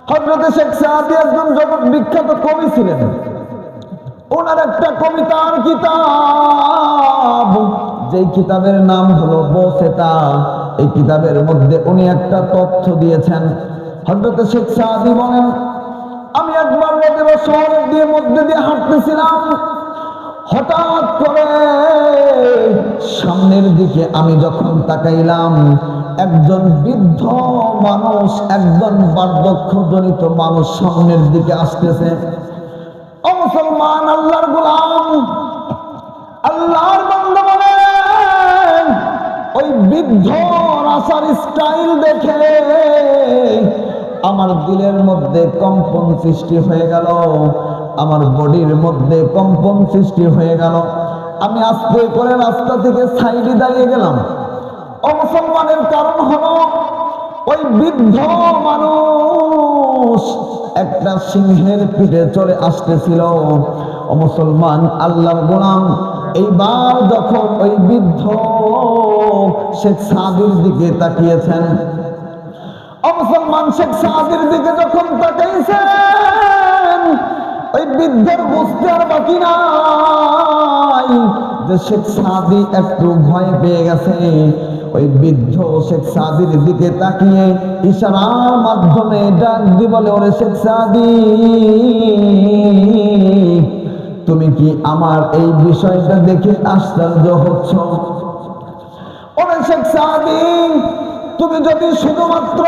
হযরত শেখ সাদি একজন জগৎ বিখ্যাত কবি ছিলেন। ওনার একটা কবিতার কিতাব, যেই কিতাবের নাম হলো বোসেতা। এই কিতাবের মধ্যে উনি একটা তথ্য দিয়েছেন। হযরত শেখ সাদি বলেন, আমি একবার শহরের মধ্যে দিয়ে হাঁটতেছিলাম, হঠাৎ করে সামনের দিকে আমি যখন তাকাইলাম, একজন বৃদ্ধ মানুষ, একজন বার্ধক্যজনিত মানুষ সামনের দিকে আসতেছে। ও মুসলমান, আল্লাহর গোলাম, আল্লাহর বান্দা বলেন, ওই বৃদ্ধ আসার স্টাইল দেখে আমার দিলের মধ্যে কম্পন সৃষ্টি হয়ে গেল, আমার বডির মধ্যে কম্পন সৃষ্টি হয়ে গেল। আমি আস্তে করে রাস্তা থেকে সাইডে দাঁড়িয়ে গেলাম। ও মুসলমানের কারণ হলো, ওই বৃদ্ধ মানুষ একটা সিংহের পিঠে চলে আসতেছিল। ও মুসলমান, আল্লাহর গোলাম, এইবার যখন ওই বৃদ্ধ শেখ সাদির দিকে তাকিয়েছেন, ও মুসলমান, শেখ সাদির দিকে যখন তাকাইছেন, ওই বৃদ্ধের বুঝতে আর বাকি নাই যে শেখ সাদি একটু ভয় পেয়ে গেছে। ওই বৃদ্ধ শেখ সাদির দিকে তাকিয়ে ইশারার মাধ্যমে ডাক দিয়ে বলে, ওরে শেখ সাদি, তুমি কি আমার এই বিষয়টা দেখে আশ্চর্য হচ্ছ? ওরে শেখ সাদি, তুমি যদি শুধুমাত্র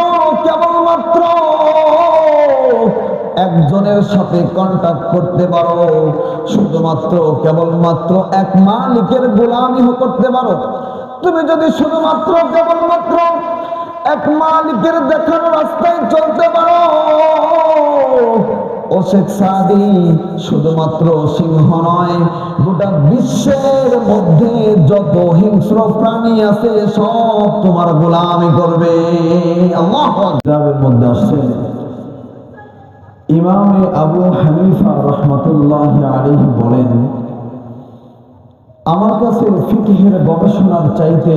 কেবলমাত্র একজনের সাথে কন্টাক্ট করতে পারো, শুধুমাত্র কেবলমাত্র এক মালিকের গোলামি করতে পারো, তুমি যদি শুধুমাত্র কেবলমাত্র এক মালিকের দেখানো রাস্তায় চলতে পারো, ও শেখ সাদি, শুধুমাত্র সিংহ নয়, গোটা বিশ্বের মধ্যে যত হিংস্র প্রাণী আছে সব তোমার গোলামি করবে। আল্লাহু আকবার। মধ্যে আসছে ইমামে আবু হানিফা রাহমাতুল্লাহি আলাইহি বলেন, আমার কাছে ফিকহের গবেষণার চাইতে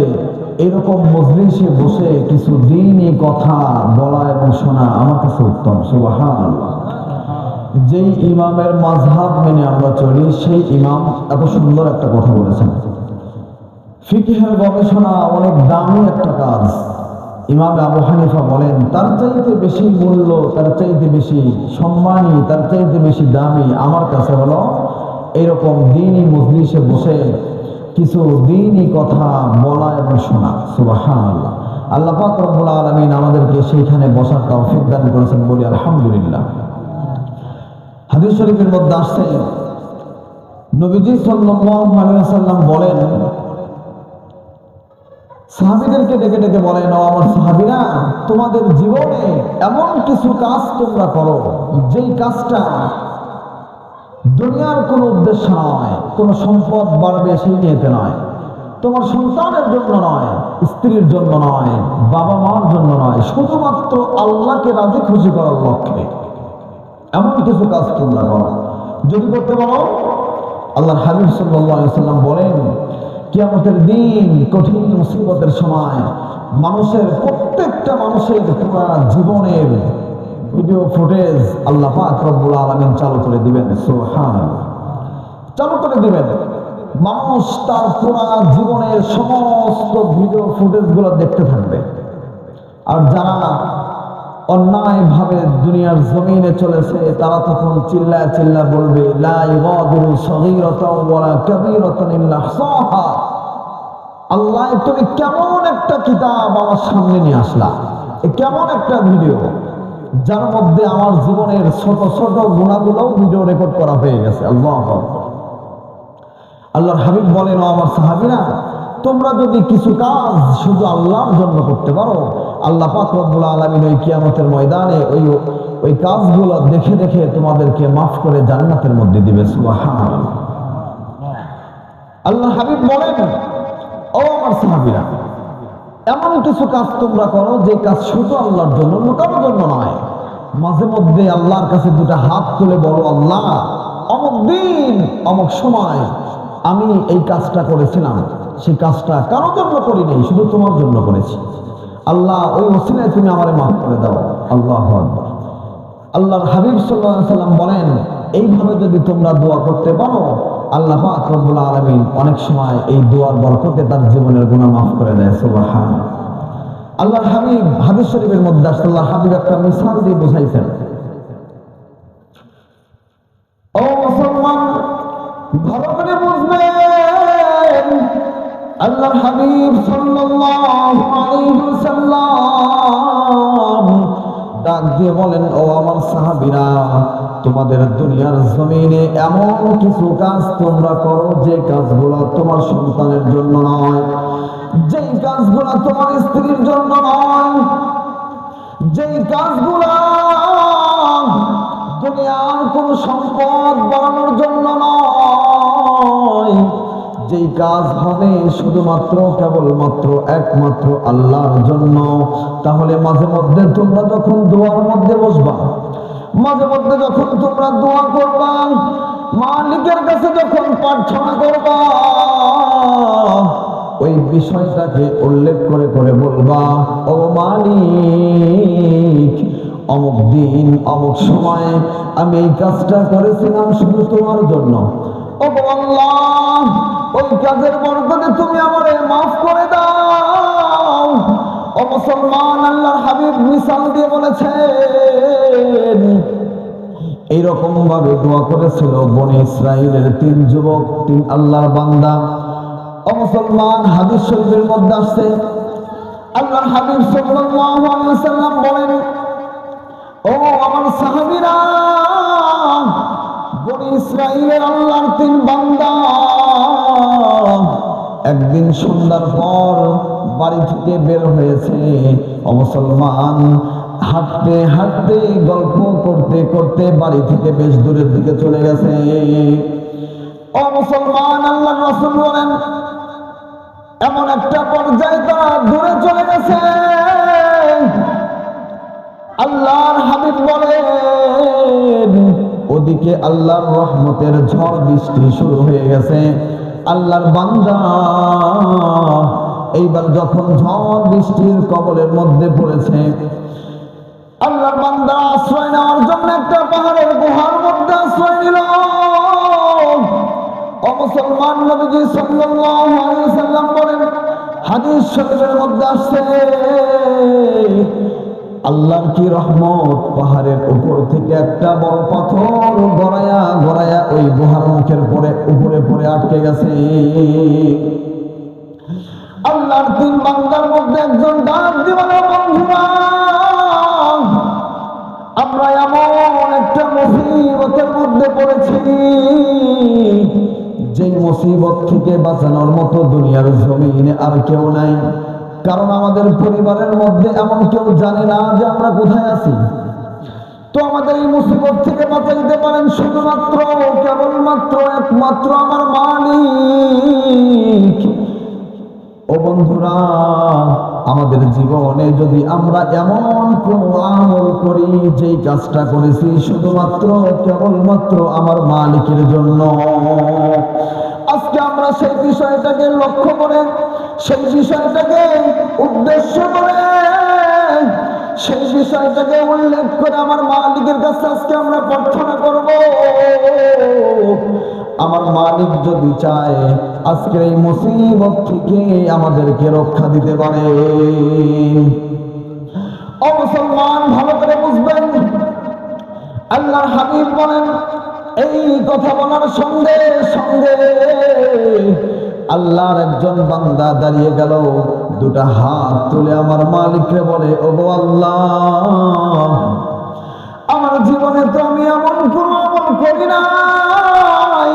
এরকম মজলিসে বসে কিছু দ্বীনি কথা বলা এবং শোনা আমার কাছে উত্তম। সুবহানাল্লাহ। যেই ইমামের মাযহাব মেনে আমরা চলি, সেই ইমাম এত সুন্দর একটা কথা বলেছেন। ফিকহের গবেষণা অনেক দামি একটা কাজ। ইমাম আবু হানিফা বলেন, তার চাইতে বেশি মূল্য, তার চাইতে বেশি সম্মানী, তার চাইতে বেশি দামি আমার কাছে হলো এরকম দ্বীনি মজলিসে বসে কিছু দ্বীনি কথা বলা এবং শোনা। সুবহানাল্লাহ। আল্লাহ পাক রব্বুল আলামিন আমাদেরকে সেইখানে বসার তৌফিক দান করেছেন, বলি আলহামদুলিল্লাহ। হাদিস শরীফের মধ্যে আসছে, নবীজি সাল্লাল্লাহু আলাইহি ওয়াসাল্লাম বলেন, সাহাবীদেরকে ডেকে ডেকে বলেন, ও আমার সাহাবীরা, তোমাদের জীবনে এমন কিছু কাজ তোমরা করো যেই কাজটা দুনিয়ার কোনো উদ্দেশ্য নয়, কোনো সম্পদ বাড়বে সেই নিয়েতে নয়, তোমার সন্তানের জন্য নয়, স্ত্রীর জন্য নয়, বাবা মার জন্য নয়, শুধুমাত্র আল্লাহকে রাজি খুশি করার লক্ষ্যে এমন কিছু কাজ তোমরা করো। যদি করতে পারো, আল্লাহর হাবিব সাল্লাল্লাহু আলাইহি ওয়াসাল্লাম বলেন, কিয়ামতের দিন কঠিন মুসিবতের সময় মানুষের প্রত্যেকটা মানুষের পুরা জীবনের ভিডিও ফুটেজ আল্লাহ পাক রব্বুল আলামিন চালু করে দিবেন। সুবহানাল্লাহ। চালু করে দিবেন। মানুষ তার পুরা জীবনের সমস্ত ভিডিও ফুটেজগুলো দেখতে থাকবে। আর যারা অন্যায়ভাবে দুনিয়ার জমিনে চলেছে, তারা তখন চিল্লায় চিল্লায় বলবে, লা ইগাদিরু সগীরাতাও ওয়ালা কাবীরাতান ইল্লা আহসাহা। আল্লাহ, তুমি কেমন একটা কিতাব আমার সামনে নিয়ে আসলা, কেমন একটা ভিডিও, যার মধ্যে আমার জীবনের ছোট ছোট গুণাগুলোও ভিডিও রেকর্ড করা হয়ে গেছে। আল্লাহু আকবার। আল্লাহর হাবিব বলেন, ও আমার সাহাবীরা, তোমরা যদি কিছু কাজ শুধু আল্লাহর জন্য করতে পারো, আল্লাহ পাক রব্বুল আলামিন ওই কিয়ামতের ময়দানে ওই কাজগুলো দেখে দেখে তোমাদেরকে মাফ করে জান্নাতের মধ্যে দিবে। সুবহানাল্লাহ। আল্লাহর হাবিব বলেন, ও আমার সাহাবীরা, এমন কিছু কাজ তোমরা করো যে কাজ শুধু আল্লাহর জন্য, কারোর জন্য নয়। মাঝে মধ্যে আল্লাহর কাছে দুটা হাত তুলে বলো, আল্লাহ, অমুক দিন অমুক সময় আমি এই কাজটা করেছিলাম, সেই কাজটা কারোর জন্য করি নাই, শুধু তোমার জন্য করেছি। আল্লাহ, ওই ওসিলায় তুমি আমারে মাফ করে দাও। আল্লাহু আকবার। আল্লাহর হাবিব সাল্লাল্লাহু আলাইহি সাল্লাম বলেন, এইভাবে যদি তোমরা দোয়া করতে পারো, আল্লাহ পাক রব্বুল আলামিন অনেক সময় এই দোয়ার বরকতে তার জীবনের গুনাহ মাফ করে দেয়। সুবহানাল্লাহ। আল্লাহর হাবিব হাদিস শরীফের মধ্যে আল্লাহর হাবিব একটা মিসাল দিয়ে বুঝাইছেন। ও মুসলমান, ভালো করে বুঝবেন, আল্লাহর হাবিব সাল্লাল্লাহু আলাইহি ওয়াসাল্লাম ডাক দিয়ে বলেন, ও আমার সাহাবীরা, তোমাদের দুনিয়ার জমিনে এমন কিছু কাজ তোমরা করো যে কাজগুলো তোমার সন্তানের জন্য নয়, যেই কাজগুলো তোমার স্ত্রীর জন্য নয়, যেই কাজগুলো দুনিয়ার কোন সম্পদ বাড়ানোর জন্য নয়, যেই কাজ হবে শুধুমাত্র কেবলমাত্র একমাত্র আল্লাহর জন্য। তাহলে মাঝে মধ্যে তোমরা যখন দোয়ার মধ্যে বসবা, মাঝে মধ্যে যখন তোমরা দোয়া করবা, মালিকের কাছে যখন প্রার্থনা করবা, ওই বিষয়টাকে উল্লেখ করে করে বলবা, ও মালিক, অমুক দিন অমুক সময়ে আমি এই কাজটা করেছিলাম শুধু তোমার জন্য। ও আল্লাহ, ওই কাজের বরকতে তুমি আমারে মাফ করে দাও। ও মুসলমান, আল্লাহর হাবিব মিসাল দিয়ে বলেছেন, এইরকম ভাবে দোয়া করেছিল বনি ইসরাইলের 3 যুবক, 3 আল্লাহর বান্দা। ও মুসলমান, হাদিস শরীফের মধ্যে আসছে, আল্লাহর হাবিব সাল্লাল্লাহু আলাইহি ওয়াসাল্লাম বলেন, ও আমার সাহাবীরা, বনি ইসরাইলের আল্লাহর 3 বান্দা একদিন সন্ধ্যার পর বাড়ি থেকে বের হয়েছে। ও মুসলমান, হাঁটতে হাঁটতে গল্প করতে করতে বাড়ি থেকে বেশ দূরের দিকে চলে গেছে। ও মুসলমান, আল্লাহর রাসূল বলেন, এমন একটা পর্যায়ে তারা দূরে চলে গেছে, আল্লাহর হাবিব বলেন, ওদিকে আল্লাহর রহমতের ঝড় বৃষ্টি শুরু হয়ে গেছে। আল্লাহর বান্দা এইবার যখন ঝড় বৃষ্টির কবলের মধ্যে পড়েছে, আল্লাহর বান্দা আশ্রয় নেওয়ার জন্য একটা পাহাড়ের গুহার মধ্যে আশ্রয় নিল। ও মুসলমান, নবীজি সাল্লাল্লাহু আলাইহি ওয়াসাল্লাম বলেন, হাদিস শরীফের মধ্যে আসছে, আল্লাহর কি রহমত, পাহাড়ের উপর থেকে একটা বড় পাথর গড়ায়া গড়ায়া ওই গুহার মুখের উপরে পড়ে আটকে গেছে। আল্লাহর 3 বান্দার মধ্যে একজন ডাক দিয়ে বলে, বন্ধুরা, আমরা এমন একটা মুসিবতের মধ্যে পড়েছি, যে মুসিবত থেকে বাঁচানোর মতো দুনিয়ার জমিনে আর কেউ নাই। কারণ আমাদের পরিবারের মধ্যে এমন কেউ জানে না যে আমরা কোথায় আছি। তো আমাদের এই মুসিবত থেকে বাঁচাইতে পারেন শুধুমাত্র কেবলমাত্র একমাত্র আমার মালিক। ও বন্ধুরা, আমাদের জীবনে যদি আমরা এমন কোন আমল করি যেই কাজটা করেছি শুধুমাত্র কেবলমাত্র আমার মালিকের জন্য, আজকে আমরা সেই বিষয়টাকে লক্ষ্য করে, সেই বিষয়টাকে উদ্দেশ্য করে, সেই বিষয়টাকে উল্লেখ করে আমার মালিকের কাছে আজকে আমরা প্রার্থনা করব। আমার মালিক যদি চায় আজকে এই মুসিবত থেকে আমাদেরকে রক্ষা দিতে পারে। ও মুসলমান, ভালো করে বুঝবেন, আল্লাহর হাবিব বলেন, এই কথা বলার সঙ্গে সঙ্গে আল্লাহর একজন বান্দা দাঁড়িয়ে গেল, 2টা হাত তুলে আমার মালিককে বলে, ওগো আল্লাহ, আমার জীবনে তো আমি এমন কোন আমল করি নাই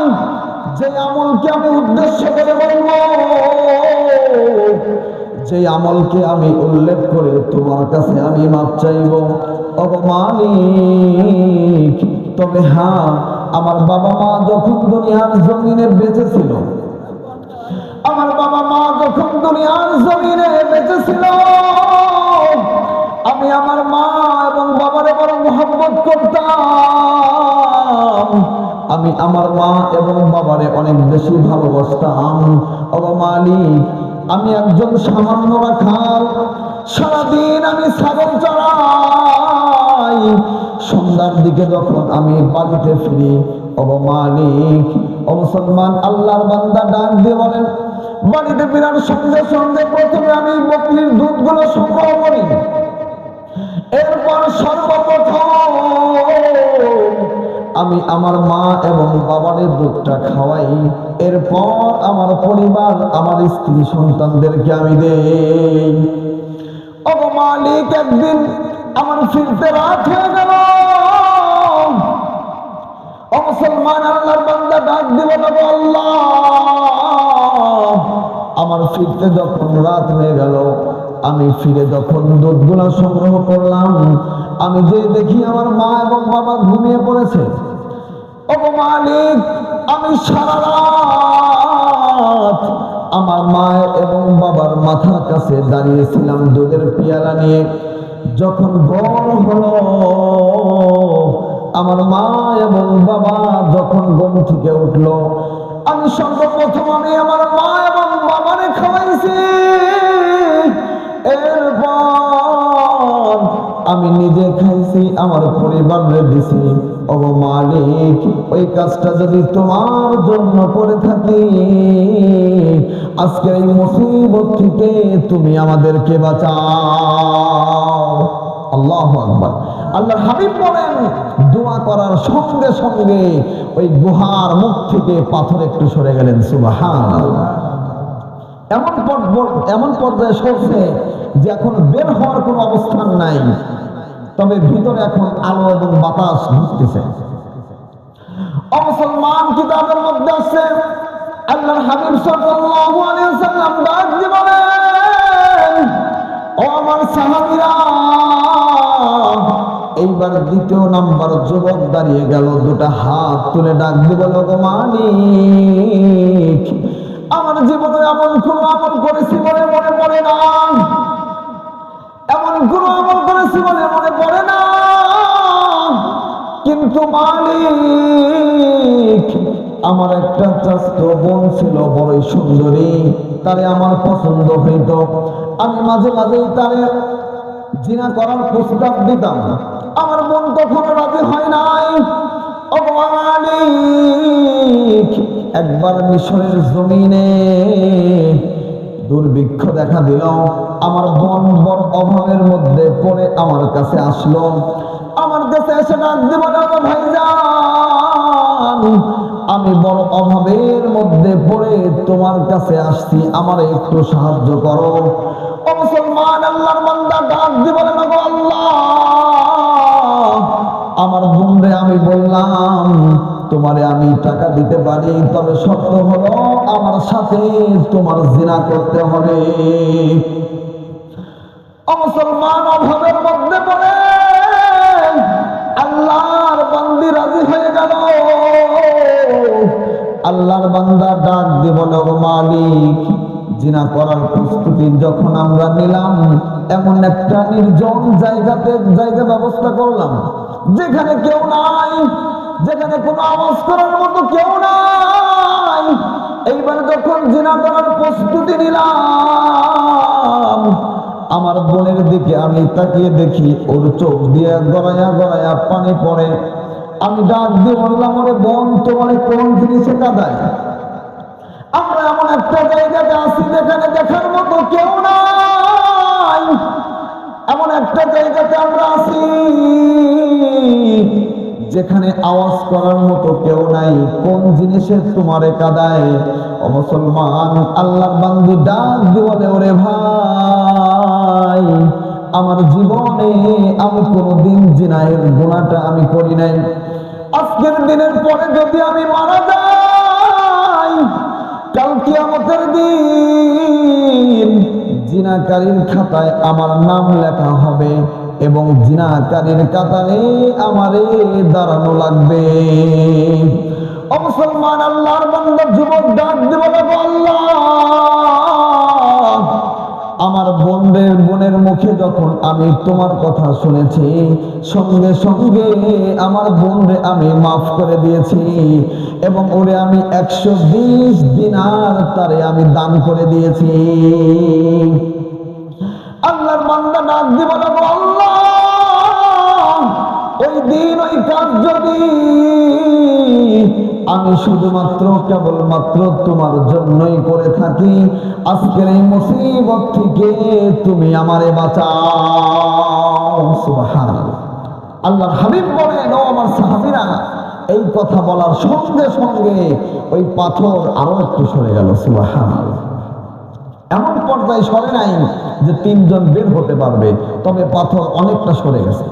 যে আমলকে আমি উদ্দেশ্য করে বলবো, যে আমলকে আমি উল্লেখ করে তোমার কাছে আমি মাপ চাইব। ওগো মালিক, তবে হ্যাঁ, আমার বাবা মা যখন দুনিয়ার জমিনে বেঁচে ছিল, আমার বাবা মা যখন দুনিয়ার জমিনে বেঁচে ছিল, আমি আমার মা এবং বাবারে বড় মহব্বত করতাম, আমি আমার মা এবং বাবারে অনেক বেশি ভালোবাসতাম। ওগো মালিক, আমি একজন সামান্য রাখাল, সারাদিন আমি ছাগল চড়াই, সন্ধ্যার দিকে যখন আমি বাড়িতে ফিরি, ও মালিক, ও মুসলমান আল্লাহর বান্দা ডাক দিয়ে বলেন, বাড়িতে ফেরার সঙ্গে সঙ্গে প্রথমে আমি বকরির দুধগুলো সংগ্রহ করি, এরপর সর্বপ্রথম আমি আমার মা এবং বাবার দুধটা খাওয়াই, এরপর আমার পরিবার, আমার স্ত্রী সন্তানদেরকে আমি দেই। ও মালিক, একদিন আমার ফিরতে রাত হয়ে গেল। ও মুসলমান আল্লাহর বান্দা ডাক দিব, আল্লাহ, আমার ফিরতে যখন রাত হয়ে গেল, আমি ফিরে যখন দুধগুলা সংগ্রহ করলাম, আমি যে দেখি আমার মা এবং বাবা ঘুমিয়ে পড়েছে। ও মালিক, আমি সারা রাত আমার মা এবং বাবার মাথার কাছে দাঁড়িয়েছিলাম দুধের পেয়ালা নিয়ে। যখন ভোর হলো, আমার মা এবং বাবা যখন ঘুম থেকে উঠলো, আমি সর্বপ্রথম আমি আমার মা এবং বাবারে খাওয়াইছি, এরপর আমি নিজে খাইছি, আমার পরিবারে দিছি। ও মালিক, ওই কাজটা যদি তোমার জন্য করে থাকি, আজকের এই মুসিবত থেকে তুমি আমাদেরকে বাঁচাও। আল্লাহু আকবার। আল্লাহর হাবিব বলেন, দোয়া করার সঙ্গে সঙ্গে ওই গুহার মুখ থেকে পাথর একটু সরে গেলেন। সুবহানাল্লাহ। এমন পর্যায়ে সরছে যে এখন বের হওয়ার কোনো অবস্থান নাই, তবে ভিতরে এখন আলো এবং বাতাস ঢুকতেছে। মুসলমান কিতাবের মধ্যে আছে, আল্লাহর হাবিব সাল্লাল্লাহু আলাইহি ওয়াসাল্লাম ডাক দিয়ে বলেন, ও আমার সাহাবীরা, এইবার দ্বিতীয় নাম্বার যুবক দাঁড়িয়ে গেল, দুটা হাত তুলে ডাক দিয়ে বলল, গো মালিক, আমার জীবনে এমন কোন আমল করেছি বলে মনে পড়ে না, এমন কোন আমল করেছি বলে মনে পড়ে না, কিন্তু মালিক, আমার একটা চাচাতো বোন ছিল বড়ই সুন্দরী, তারে আমার পছন্দ হইত, আমি মাঝে মাঝেই তারে জিনা করার প্রস্তাব দিতাম, আমার বোন কখনো রাজি হয় নাই। ও মালিক, একবার মিশরের জমিনে দুর্ভিক্ষ দেখা দিল, আমার বোন বড় অভাবের মধ্যে পড়ে আমার কাছে আসলো, আমার কাছে এসে ডাক দিব, ভাইজান, আমি বড় অভাবের মধ্যে পড়ে তোমার কাছে আসছি, আমার একটু সাহায্য করো। ও মুসলমান আল্লাহর বান্দা ডাক দিব, আল্লাহ, আমার বোনরে আমি বললাম, তোমারে আমি টাকা দিতে পারি, তবে শর্ত হলো আমার সাথে তোমার জিনা করতে হবে। মুসলমান অভাবের মধ্যে পড়ে আল্লাহর বান্দি রাজি হয়ে গেল। আল্লাহর বান্দা ডাক দিয়ে বলে, ও মালিক, জিনা করার প্রস্তুতি যখন আমরা নিলাম, এমন একটা নির্জন জায়গা ব্যবস্থা করলাম যেখানে কেউ নাই, যেখানে কোনো আওয়াজ করার মতো কেউ নাই। এইবার যখন জিনা করার প্রস্তুতি নিলাম, আমার বোনের দিকে আমি তাকিয়ে দেখি ওর চোখ দিয়ে গড়াইয়া গড়াইয়া পানি পড়ে। আমি ডাক দিয়ে বললাম, ওরে বোন, তোমার কোন জিনিসে কাঁদায়? আমরা এমন একটা জায়গাতে আছি যেখানে দেখার মতো কেউ নাই, এমন একটা জায়গাতে আমরা আছি যেখানে আওয়াজ করার মতো কেউ নাই, কোন জিনিসে তোমারে কাঁদায়? ও মুসলমান আল্লাহর বান্দি ডাক দিয়ে বলে, ওরে ভাই, আমার জীবনে আমি কোনোদিন জিনায়ের গুনাহটা আমি করি নাই, আজকের দিনের পরে যদি আমি মারা যাই, কাল কিয়ামতের দিন জিনাকারীর খাতায় আমার নাম লেখা হবে এবং জিনাকারীর কাতারে আমারে দাঁড়ানো লাগবে। ও মুসলমান আল্লাহর বান্দা যুবক ডাক দিব, আল্লাহ, আমার বোনের মুখে যখন আমি তোমার কথা শুনেছি, সঙ্গে সঙ্গে আমার বোনরে আমি মাফ করে দিয়েছি এবং ওরে আমি 120 দিনার তারে আমি দান করে দিয়েছি। আল্লাহর বান্দা ডাক দিব, আল্লাহ, ওই একদিন ওই কাজ যদি আমি শুধুমাত্র কেবলমাত্র তোমার জন্যই করে থাকি, আজকের এই মুসিবত থেকে তুমি আমারে বাঁচাও। সুবহানাল্লাহ। আল্লাহর হাবিব বলেন, ও আমার সাহাবীরা, এই কথা বলার সঙ্গে সঙ্গে ওই পাথর আরো একটু সরে গেল। সুবহানাল্লাহ। এমন পর্যায়ে সরে নাই যে তিনজন বের হতে পারবে, তবে পাথর অনেকটা সরে গেছে।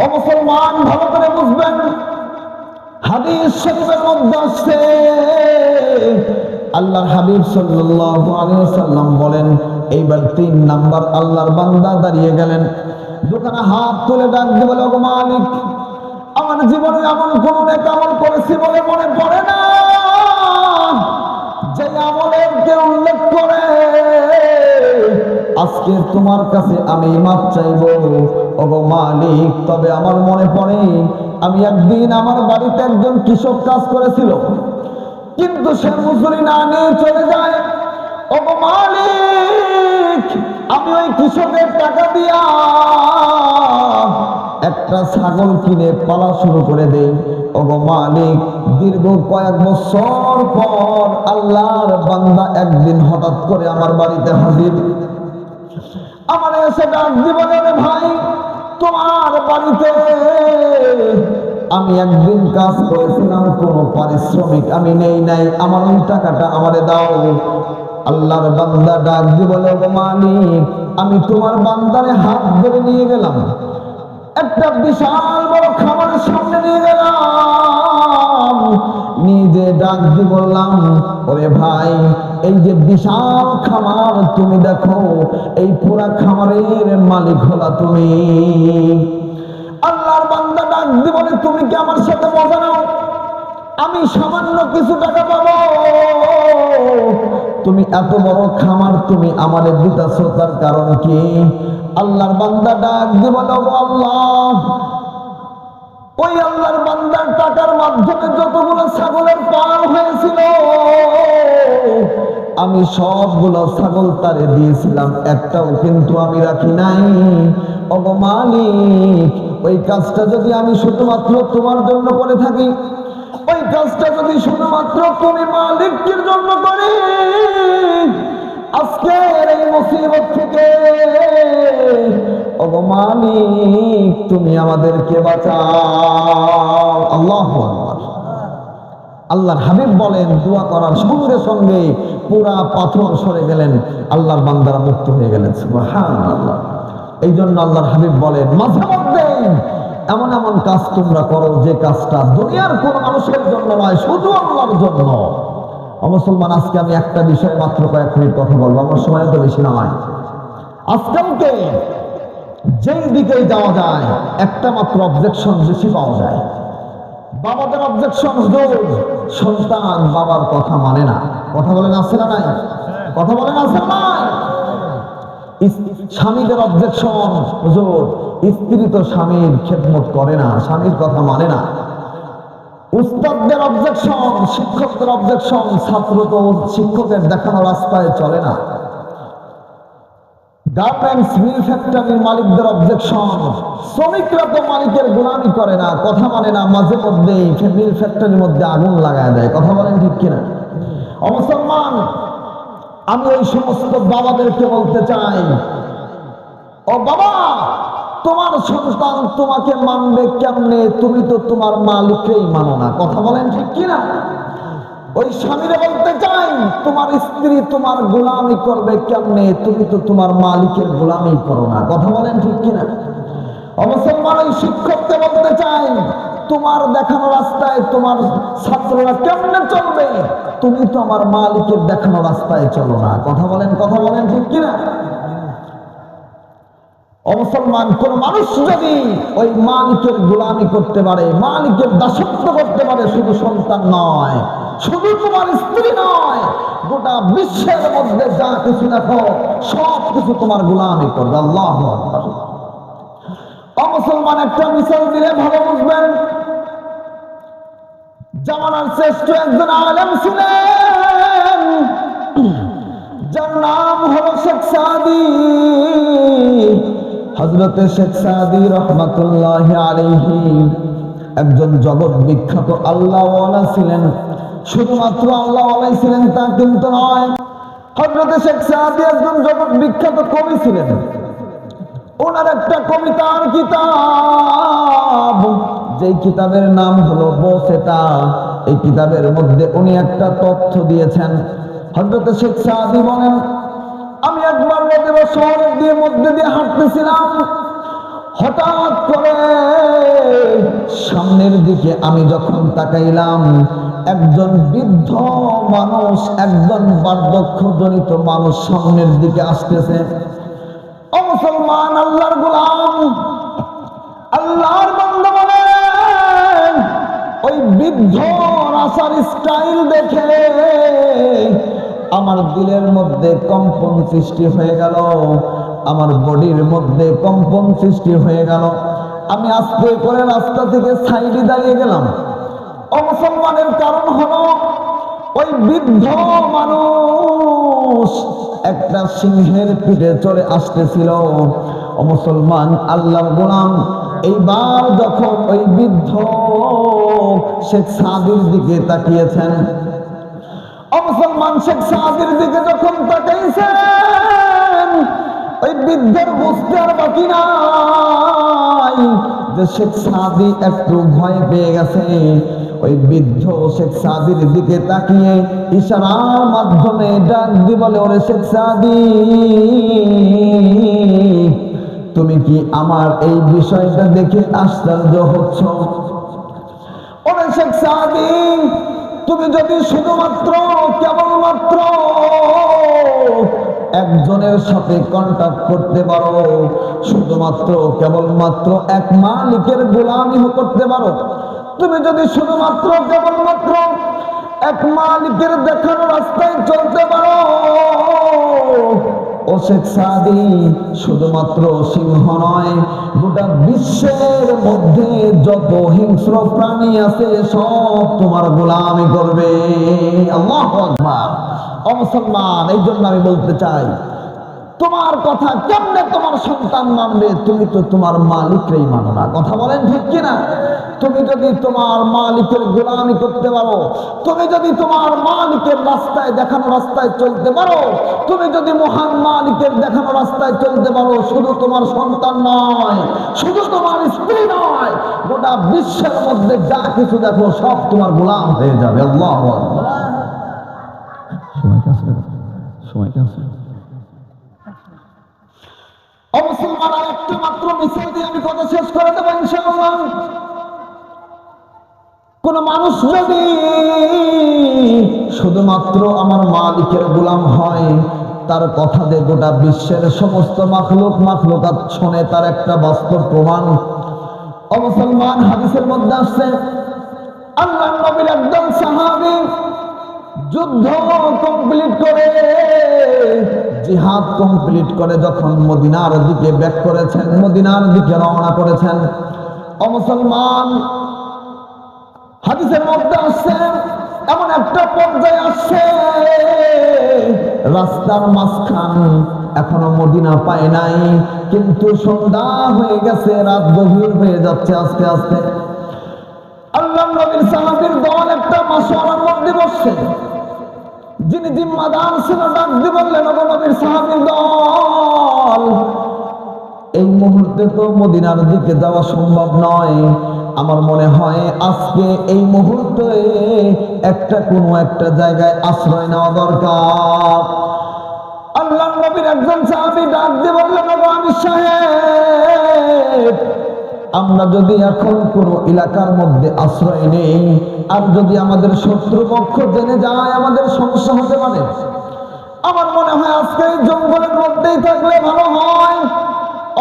ও মুসলমান, ভালো করে বুঝবেন, হাদিস শরীফের মধ্যে আসছে আল্লাহর হাবিব সাল্লাল্লাহু আলাইহি ওয়াসাল্লাম বলেন, এইবার 3 নাম্বার আল্লাহর বান্দা দাঁড়িয়ে গেলেন, দোকানে হাত তুলে ডাক দিয়ে বলে, ওগো মালিক, আমার জীবনে এমন কোন নেক আমল করেছি বলে মনে পড়ে না যে আমলের কে উল্লেখ করে আজকে তোমার কাছে আমি মাপ চাইবো। ওগো মালিক, তবে আমার মনে পড়ে আমি একদিন আমার বাড়িতে একজন কৃষক কাজ করেছিল, কিন্তু সে মজুরি না নিয়ে চলে যায়। ওগো মালিক, আমি ওই কৃষকের টাকা দিয়া একটা ছাগল কিনে পালা শুরু করে দেই। ওগো মালিক, দীর্ঘ কয়েক বছর পর আল্লাহর বান্দা একদিন হঠাৎ করে আমার বাড়িতে হাজির। আমার এসে ডাক জীবনে, ভাই, তোমার বাড়িতে আমি একদিন কাজ করেছিলাম, কোনো পারিশ্রমিক আমি নেই নাই, আমার ওই টাকাটা আমারে দাও। আল্লাহর বান্দা ডাক দিয়ে বলে, ওগো মালিক, আমি তোমার বান্দারে হাত ধরে নিয়ে গেলাম, একটা বিশাল বড় খামারের সামনে নিয়ে গেলাম, নিজে ডাক দিয়ে বললাম, ওরে ভাই, এই যে বিশাল খামার তুমি দেখো, এই পুরা খামারের মালিক হলা তুমি। আল্লাহর বান্দা ডাক দিয়ে বলে, তুমি কি আমার সাথে মজা নাও? আমি সামান্য কিছু টাকা পাবো, তুমি এত বড় খামার তুমি আমাদের দিতেছ, তার কারণ কি? আল্লাহর বান্দা ডাক দিয়ে বলে, ও আল্লাহ, ওই আল্লাহর বান্দার টাকার মাধ্যমে যতগুলো ছাগলের পাল হয়েছিল আমি সবগুলো ছাগল তারে দিয়েছিলাম, একটাও কিন্তু আমি রাখি নাই। ওগো মালিক, ওই কাজটা যদি আমি শুধুমাত্র তোমার জন্য করে থাকি, ওই কাজটা যদি শুধুমাত্র তুমি মালিকের জন্য করি, আজকের এই মুসিবত থেকে ওগো মালিক তুমি আমাদেরকে বাঁচাও। আল্লাহু আকবার। আল্লাহর হাবিব বলেন, দোয়া করার সঙ্গে সঙ্গে পুরা পাথর সরে গেলেন, আল্লাহর বান্দারা মুক্ত হয়ে গেলেন। সুবহানাল্লাহ। এই জন্য আল্লাহর হাবিব বলেন, মাঝে মধ্যে এমন এমন কাজ তোমরা করো যে কাজটা দুনিয়ার কোন মানুষের জন্য নয়, শুধু আল্লাহর জন্য। মুসলমান, আজকে আমি একটা বিষয় মাত্র কয়েক মিনিট কথা বলবো, আমার সময় তো বেশি নয়। আজকালকে যেই দিকেই যাওয়া যায় একটা মাত্র অবজেকশন বেশি পাওয়া যায়। বাবাদের অবজেকশন, সন্তান বাবার কথা মানে না। কথা বলেন আছে না নাই? কথা বলেন আছে না নাই? স্বামীদের অবজেকশন, হুজুর, স্ত্রী তো স্বামীর খেদমত করে না, স্বামীর কথা মানে না। উস্তাদদের অবজেকশন, শিক্ষকদের অবজেকশন, ছাত্র তো শিক্ষকের দেখানো রাস্তায় চলে না। গার্মেন্টস মিল ফ্যাক্টরির মালিকদের অবজেকশন, শ্রমিকরা তো মালিকের গোলামি করে না, কথা মানে না, মাঝে মধ্যে মিল ফ্যাক্টরির মধ্যে আগুন লাগায় দেয়। কথা বলেন ঠিক কিনা? মুসলমান, আমি এই সমস্ত বাবাদেরকে বলতে চাই, ও বাবা, তোমার সন্তান তোমাকে মানবে কেমনে? তুমি তো তোমার মালিককেই মানো না। কথা বলেন ঠিক কিনা? ওই স্বামীরা বলতে চাই, তোমার স্ত্রী তোমার গোলামি করবে কেমনে? তুমি তো তোমার মালিকের গোলামি করো না। কথা বলেন ঠিক কিনা? মুসলমান, ওই শিক্ষককে বলতে চাই, তোমার দেখানো রাস্তায় তোমার ছাত্ররা কেমনে চলবে? তুমি তো আমার মালিকের দেখানো রাস্তায় চলো না। কথা বলেন ঠিক কিনা? মুসলমান, কোন মানুষ যদি ওই মালিকের গোলামি করতে পারে, মালিকের দাসত্ব করতে পারে, শুধু সন্তান নয়, শুধু তোমার স্ত্রী নয়, গোটা বিশ্বের মধ্যে যা কিছু দেখো সব কিছু তোমার গোলামি করবে। আল্লাহু আকবার। মুসলমান, একটা মিসাল দিলে ভালো বুঝবেন। জামানার শ্রেষ্ঠ একজন আলেম ছিলেন, যার নাম হলো শেখ সাদী। হযরতে শেখ সাদি রহমাতুল্লাহি আলাইহি একজন জগৎ বিখ্যাত আল্লাহওয়ালা ছিলেন। শুধুমাত্র আল্লাহওয়ালাই ছিলেন তা কিন্তু নয়, হযরতে শেখ সাদি একজন জগৎ বিখ্যাত কবি ছিলেন। ওনার একটা কবিতার কিতাব, যেই কিতাবের নাম হলো বোসেটা, এই কিতাবের মধ্যে উনি একটা তথ্য দিয়েছেন। হযরতে শেখ সাদি বলেন, আমি একবার শহরের মধ্যে দিয়ে হাঁটতেছিলাম, হঠাৎ করে সামনের দিকে আমি যখন তাকাইলাম, একজন বৃদ্ধ মানুষ, একজন বার্ধক্যজনিত মানুষ সামনের দিকে আসতেছে। ও মুসলমান, আল্লাহর গোলাম, আল্লাহর বান্দা বলেন, ওই বৃদ্ধ আসার স্টাইল দেখে আমার দিলের মধ্যে কম্পন সৃষ্টি হয়ে গেল, আমার বডির মধ্যে কম্পন সৃষ্টি হয়ে গেল। আমি আস্তে করে রাস্তা থেকে সাইডে দাঁড়িয়ে গেলাম। ও মুসলমানের কারণ হলো, ওই বৃদ্ধ মানুষ একটা সিংহের পিঠে চড়ে আসতেছিল। ও মুসলমান, আল্লাহর গোলাম, এইবার যখন ওই বৃদ্ধ শেখ সাদির দিকে তাকিয়েছেন, ও মুসলমান, শেখ সাদির দিকে যখন তাকাইছেন, ওই বৃদ্ধের বুঝতে আর বাকি নাই যে শেখ সাদি একটু ভয় পেয়ে গেছে। ওই বৃদ্ধ শেখ সাদির দিকে তাকিয়ে ইশারার মাধ্যমে ডাক দিয়ে বলে, ওরে শেখ সাদি, তুমি কি আমার এই বিষয়টা দেখে আশ্চর্য হচ্ছ? ওরে শেখ সাদি, তুমি যদি শুধুমাত্র কেবলমাত্র একজনের সাথে কন্টাক্ট করতে পারো, শুধুমাত্র কেবলমাত্র এক মালিকের গোলামি করতে পারো, তুমি যদি শুধুমাত্র কেবলমাত্র এক মালিকের দেখানো রাস্তায় চলতে পারো, ও শেখ সাদি, শুধুমাত্র সিংহ নয়, গোটা বিশ্বের মধ্যে যত হিংস্র প্রাণী আছে সব তোমার গোলামি করবে। আল্লাহু আকবার। ও মুসলমান, এই জন্য আমি বলতে চাই, তোমার কথা কেমনে তোমার সন্তান মানবে? তুমি তো তোমার মালিককেই মানো না। কথা বলেন ঠিক কিনা? তুমি যদি তোমার মালিকের গোলামি করতে পারো, তুমি যদি তোমার মালিকের রাস্তায় দেখানো রাস্তায় চলতে পারো, তুমি যদি মহান মালিকের দেখানো রাস্তায় চলতে পারো, শুধু তোমার সন্তান নয়, শুধু তোমার স্ত্রী নয়, গোটা বিশ্বের মধ্যে যা কিছু দেখো সব তোমার গোলাম হয়ে যাবে। আল্লাহু আকবার। সময় আছে। মুসলমান, আর একটা মাত্র মিছিল দিয়ে আমি কথা শেষ করে দেবো ইনশাআল্লাহ। কোন মানুষ যদি শুধুমাত্র আমার মালিকের গোলাম হয়, তার কথা দিয়ে গোটা বিশ্বের সমস্ত মাখলুকাত শোনে, তার একটা বাস্তব প্রমাণ। ও মুসলমান, হাদিসের মধ্যে আসছে, আল্লাহর নবীর একজন সাহাবী যুদ্ধ কমপ্লিট করে, জিহাদ কমপ্লিট করে যখন মদিনার দিকে ব্যাক করেছেন, মদিনার দিকে রওনা করেছেন, ও মুসলমান, হাদিসের মধ্যে আসছে, এমন একটা পর্যায়ে আসছে, রাস্তার মাঝখান এখনো মদিনা পায় নাই, কিন্তু সন্ধ্যা হয়ে গেছে, রাত গভীর হয়ে যাচ্ছে আস্তে আস্তে। আল্লাহর নবীর সাহাবীর দল একটা মাশওয়ারার মধ্যে বসছে। যিনি জিম্মাদার ছিল ডাক দিয়ে বললেন, ওগো নবীর সাহাবীর দল, এই মুহূর্তে তো মদিনার দিকে যাওয়া সম্ভব নয়, আমার মনে হয় আজকে এই মুহূর্তে কোনো একটা জায়গায় আশ্রয় নেওয়া দরকার। আল্লাহর নবীর একজন সাহাবী ডাক দিয়ে বললেন, ওগো আমির সাহেব, আমরা যদি এখন কোন এলাকার মধ্যে আশ্রয় নেই, আর যদি আমাদের শত্রুপক্ষ জেনে যায়, আমাদের সমস্যা হতে পারে। আমার মনে হয় আজকে এই জঙ্গলের মধ্যেই থাকলে ভালো হয়।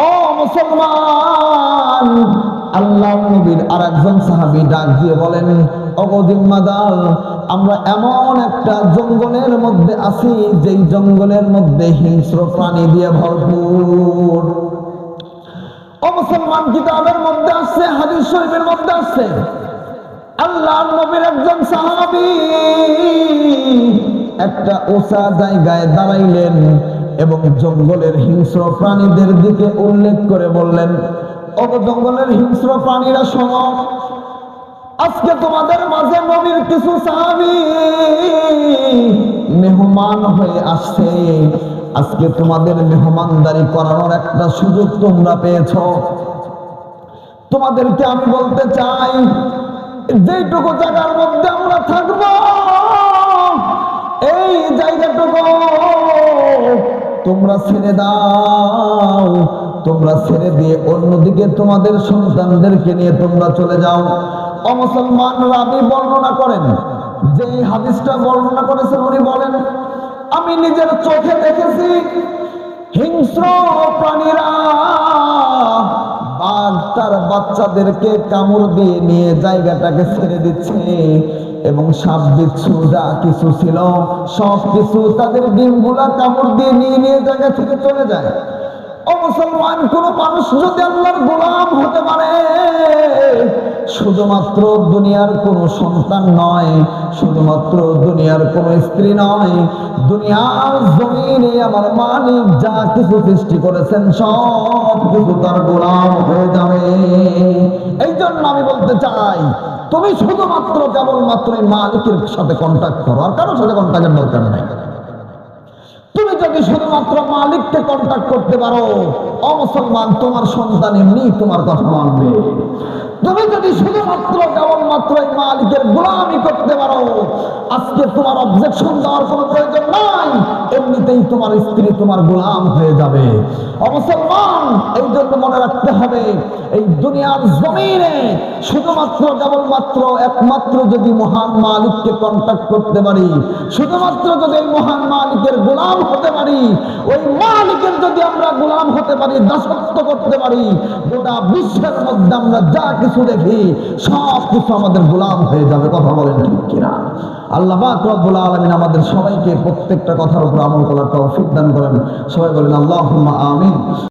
ও মুসলমান, আল্লাহর নবীর আর একজন সাহাবী ডাক দিয়ে বলেন, ওগো জিম্মাদার, আমরা এমন একটা জঙ্গলের মধ্যে আছি, যেই জঙ্গলের মধ্যে হিংস্র প্রাণী দিয়ে ভরপুর। ও মুসলমান, কিতাবের মধ্যে আসছে, হাদিস শরীফের মধ্যে আসছে, আল্লাহর নবীর একজন সাহাবী একটা উঁচা জায়গায় দাঁড়াইলেন, এবং জঙ্গলের হিংস্র প্রাণীদের দিকে উল্লেখ করে বললেন, ও জঙ্গলের হিংস্র প্রাণীরা শোনো, আজকে তোমাদের মাঝে নবীর কিছু সাহাবী মেহমান হয়ে আসছে। আজকে তোমাদের মেহমানদারি করানোর একটা সুযোগ তোমরা পেয়েছো। তোমাদেরকে আমি বলতে চাই, যেটুকু জায়গার মধ্যে আমরা থাকব, এই জায়গাটুকু তোমরা ছেড়ে দাও। তোমরা ছেড়ে দিয়ে অন্যদিকে তোমাদের সন্তানদেরকে নিয়ে তোমরা চলে যাও। অমুসলমান রাবী বর্ণনা করেন, যে হাদিসটা বর্ণনা করেছেন উনি বলেন, আমি নিজের চোখে দেখেছি হিংস্র প্রাণীরা বাঘ তার বাচ্চাদেরকে কামড় দিয়ে নিয়ে জায়গাটাকে ছেড়ে দিচ্ছে এবং সাপ বিচ্ছু যা কিছু ছিল সব কিছু তাদের ডিমগুলা কামড় দিয়ে নিয়ে জায়গা থেকে চলে যায়। ও মুসলমান, কোন মানুষ যদি আল্লাহর গোলাম হতে পারে, শুধুমাত্র দুনিয়ার কোন সন্তান নয়, শুধুমাত্র দুনিয়ার কোন স্ত্রী নয়, দুনিয়ার জমিনে আমার মালিক যা কিছু সৃষ্টি করেছেন সব কিছু তার গোলাম হয়ে যাবে। এই জন্য আমি বলতে চাই, তুমি শুধুমাত্র কেবলমাত্র এই মালিকের সাথে কন্ট্যাক্ট করো, আর কারোর সাথে কন্ট্যাক্টের দরকার নেই। তুমি যদি শুধুমাত্র মালিককে কন্ট্যাক্ট করতে পারো, অমুসলমান, তোমার সন্তান এমনি তোমার কথা মানবে। তুমি যদি শুধুমাত্র কেবলমাত্র এই মালিকের গোলামি করতে পারো, আজকে তোমার অবজেকশন দেওয়ার কোনো প্রয়োজন নাই, এমনিতেই তোমার স্ত্রী তোমার গোলাম হয়ে যাবে। অমুসলমান, এই জন্য মনে রাখতে হবে, এই দুনিয়ার জমিনে শুধুমাত্র কেবলমাত্র একমাত্র যদি মহান মালিককে কন্ট্যাক্ট করতে পারি, শুধুমাত্র যদি এই মহান মালিকের গোলাম হতে পারি, ওই মালিকের যদি আমরা গোলাম হতে পারি, দাসত্ব করতে পারি, গোটা বিশ্বের মধ্যে আমরা যা কিছু দেখি সব কিছু আমাদের গোলাম হয়ে যাবে। কথা বলেন ঠিক কিনা? আল্লাহ পাক রব্বুল আলামিন আমাদের সবাইকে প্রত্যেকটা কথার উপর আমল করার তৌফিক দান করেন। সবাই বলেন আল্লাহুম্মা আমিন।